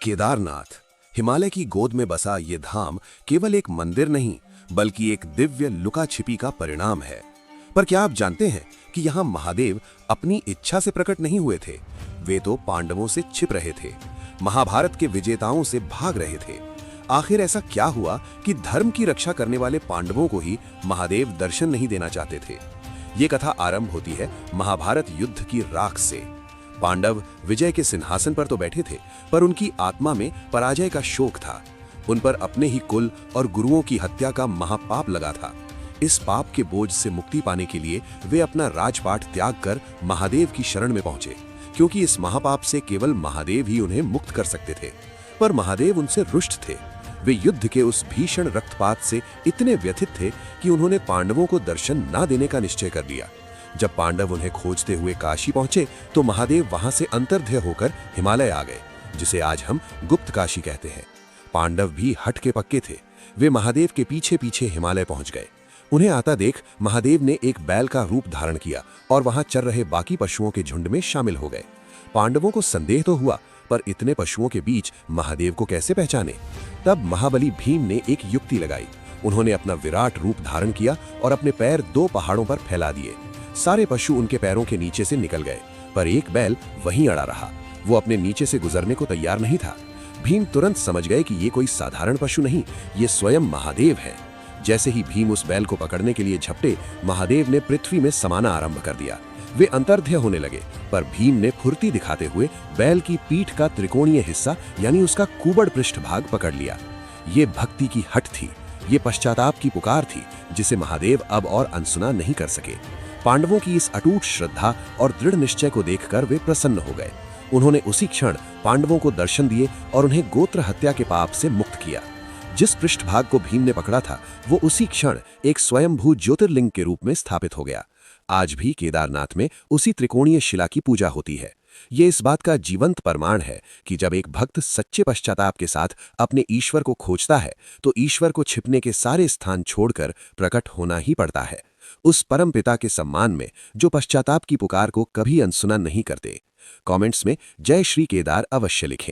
केदारनाथ, हिमालय की गोद में बसा ये धाम केवल एक मंदिर नहीं बल्कि एक दिव्य लुका छिपी का परिणाम है। पर क्या आप जानते हैं कि यहाँ महादेव अपनी इच्छा से प्रकट नहीं हुए थे, वे तो पांडवों से छिप रहे थे, महाभारत के विजेताओं से भाग रहे थे। आखिर ऐसा क्या हुआ कि धर्म की रक्षा करने वाले पांडवों को ही महादेव दर्शन नहीं देना चाहते थे? ये कथा आरंभ होती है महाभारत युद्ध की राख से। पांडव विजय के सिंहासन पर तो बैठे थे, पर उनकी आत्मा में पराजय का शोक था। उन पर अपने ही कुल और गुरुओं की हत्या का महापाप लगा था। इस पाप के बोझ से मुक्ति पाने के लिए वे अपना राजपाट त्याग कर महादेव की शरण में पहुंचे, क्योंकि इस महापाप से केवल महादेव ही उन्हें मुक्त कर सकते थे। पर महादेव उनसे रुष्ट थे। वे युद्ध के उस भीषण रक्तपात से इतने व्यथित थे कि उन्होंने पांडवों को दर्शन न देने का निश्चय कर लिया। जब पांडव उन्हें खोजते हुए काशी पहुंचे तो महादेव वहां से अंतर्ध्य होकर हिमालय आ गए, जिसे आज हम गुप्त काशी कहते हैं। पांडव भी हट के पक्के थे। वे महादेव के पीछे पीछे हिमालय पहुंच गए। उन्हें आता देख महादेव ने एक बैल का रूप धारण किया और वहां चर रहे बाकी पशुओं के झुंड में शामिल हो गए। पांडवों को संदेह तो हुआ, पर इतने पशुओं के बीच महादेव को कैसे पहचाने? तब महाबली भीम ने एक युक्ति लगाई। उन्होंने अपना विराट रूप धारण किया और अपने पैर 2 पहाड़ों पर फैला दिए। सारे पशु उनके पैरों के नीचे से निकल गए, पर एक बैल वहीं अड़ा रहा। वो अपने नीचे से गुजरने को तैयार नहीं था। भीम तुरंत समझ गए कि ये कोई साधारण पशु नहीं, ये स्वयं महादेव है। जैसे ही भीम उस बैल को पकड़ने के लिए झपटे, महादेव ने पृथ्वी में समाना आरंभ कर दिया। वे अंतर्ध्य होने लगे, पर भीम ने फुर्ती दिखाते हुए बैल की पीठ का त्रिकोणीय हिस्सा यानी उसका कुबड़ पृष्ठभाग पकड़ लिया। ये भक्ति की हट थी, ये पश्चाताप की पुकार थी, जिसे महादेव अब और अनसुना नहीं कर सके। पांडवों की इस अटूट श्रद्धा और दृढ़ निश्चय को देखकर वे प्रसन्न हो गए। उन्होंने उसी क्षण पांडवों को दर्शन दिए और उन्हें गोत्र हत्या के पाप से मुक्त किया। जिस पृष्ठभाग को भीम ने पकड़ा था, वो उसी क्षण एक स्वयंभू ज्योतिर्लिंग के रूप में स्थापित हो गया। आज भी केदारनाथ में उसी त्रिकोणीय शिला की पूजा होती है। ये इस बात का जीवंत प्रमाण है कि जब एक भक्त सच्चे पश्चाताप के साथ अपने ईश्वर को खोजता है, तो ईश्वर को छिपने के सारे स्थान छोड़कर प्रकट होना ही पड़ता है, उस परम पिता के सम्मान में जो पश्चाताप की पुकार को कभी अनसुना नहीं करते। कमेंट्स में जय श्री केदार अवश्य लिखें।